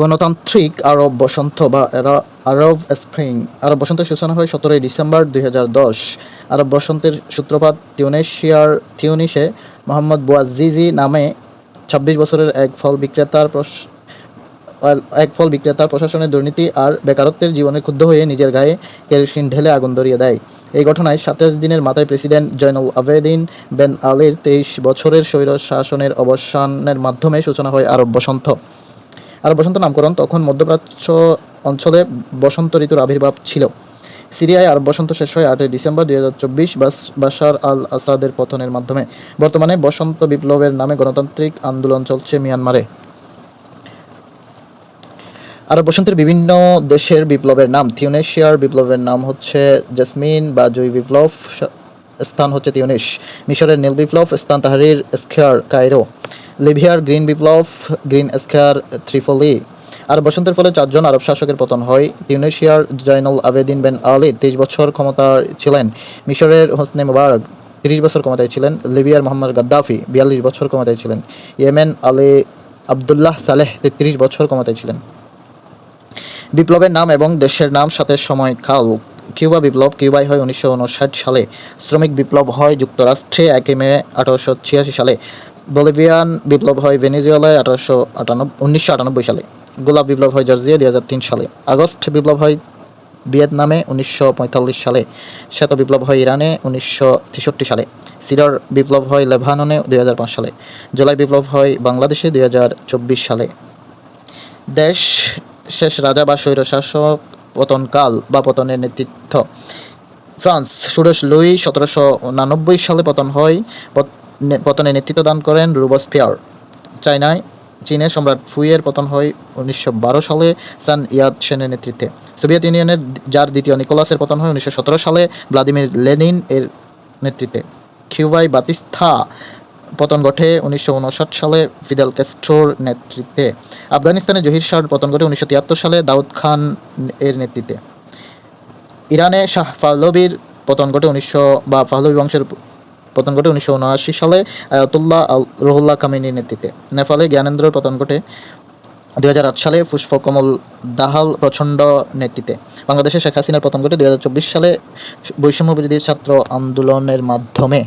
গণতান্ত্রিক আরব বসন্ত বা আরব স্প্রিং। আরব বসন্তের সূচনা হয় 17 ডিসেম্বর 2010। আরব বসন্তের সূত্রপাত তিউনিসে মোহাম্মদ বouazizi নামে 26 বছরের এক ফল বিক্রেতার প্রশাসনের দুর্নীতি আর বেকারত্বের জীবনে ক্ষুব্ধ হয়ে নিজের গায়ে কেরোসিন ঢেলে আগুন ধরিয়ে দেয়। এই ঘটনায় 27 দিনের মাথায় প্রেসিডেন্ট জয়নুল আবেদিন বেন আলীর 23 বছরের স্বৈর শাসনের অবসানের মাধ্যমে সূচনা হয় আরব বসন্ত। আরব বসন্ত নামকরণ তখন মধ্যপ্রাচ্য অঞ্চলে বসন্ত ঋতুর আবির্ভাব ছিল। সিরিয়ায় আরব বসন্ত শেষ হয় 8 ডিসেম্বর 2024 বাশার আল আসাদের পতনের মাধ্যমে। বর্তমানে বসন্ত বিপ্লবের নামে গণতান্ত্রিক আন্দোলন চলছে মিয়ানমারে। আরব বসন্তের বিভিন্ন দেশের বিপ্লবের নাম। তিউনিসিয়ার বিপ্লবের নাম হচ্ছে জেসমিন বা জুই বিপ্লব, স্থান হচ্ছে তিউনিস। মিশরের নীল বিপ্লব, স্থান তাহরির স্কয়ার কায়রো। লিবিয়ার গ্রিন বিপ্লব, গ্রিন স্কয়ার ত্রিপলি। আর বসন্তের ফলে 4 জন আরব শাসকের পতন হয়। তিউনিসিয়ার জয়নুল আবেদিন বেন আলী 23 বছর ক্ষমতায় ছিলেন। মিশরের হোসনি মোবারক 30 বছর ক্ষমতায় ছিলেন। লিবিয়ার মোহাম্মদ গাদ্দাফি 42 বছর ক্ষমতায় ছিলেন। ইয়েমেন আলী আবদুল্লাহ সালেহ 33 বছর ক্ষমতায় ছিলেন। বিপ্লবের নাম এবং দেশের নাম সাথে সময়কাল। কিউবা বিপ্লব কিউবায় হয় 1959 সালে। শ্রমিক বিপ্লব হয় যুক্তরাষ্ট্রে 1 মে 1886 সালে। বলিভিয়ান বিপ্লব হয় ভেনেজুয়েলায় 1998 সালে। গোলাপ বিপ্লব হয় জর্জিয়ায় 2003 সালে। আগস্ট বিপ্লব হয় ভিয়েতনামে 1945 সালে। শ্বেত বিপ্লব হয় ইরানে 1963 সালে। সিডর বিপ্লব হয় লেবাননে 2005 সালে। জুলাই বিপ্লব হয় বাংলাদেশে 2024 সালে। দেশ শেষ রাজা বা স্বৈরশাসক পতনকাল বা পতনের নেতৃত্ব। ফ্রান্স ষোড়শ লুই 1789 সালে পতন হয়। পতনে নেতৃত্ব দান করেন রোবসপিয়ার। চীনে সম্রাট ফুইয়ের পতন হয় 1912 সালে সান ইয়াত সেনের নেতৃত্বে। সোভিয়েত ইউনিয়নের যার দ্বিতীয় নিকোলাসের পতন হয় 1917 সালে ভ্লাদিমির লেনিন এর নেতৃত্বে। কিউবায় বাতিস্তা পতন ঘটে 1959 সালে ফিদেল ক্যাস্ট্রোর নেতৃত্বে। আফগানিস্তানে জহির শাহর পতন ঘটে 1973 সালে দাউদ খান এর নেতৃত্বে। ইরানে শাহ পাহলভির পতন ঘটে পাহলভি বংশের পতন ঘটে 1979 সালে আয়াতুল্লাহ রুহুল্লাহ খামেনির নেতৃত্বে। নেপালে জ্ঞানেন্দ্রর পতন ঘটে 2008 সালে পুষ্পকমল দাহাল প্রচণ্ড নেতৃত্বে। বাংলাদেশে শেখ হাসিনার পতন ঘটে 2024 সালে বৈষম্য বিরোধী ছাত্র আন্দোলনের মাধ্যমে।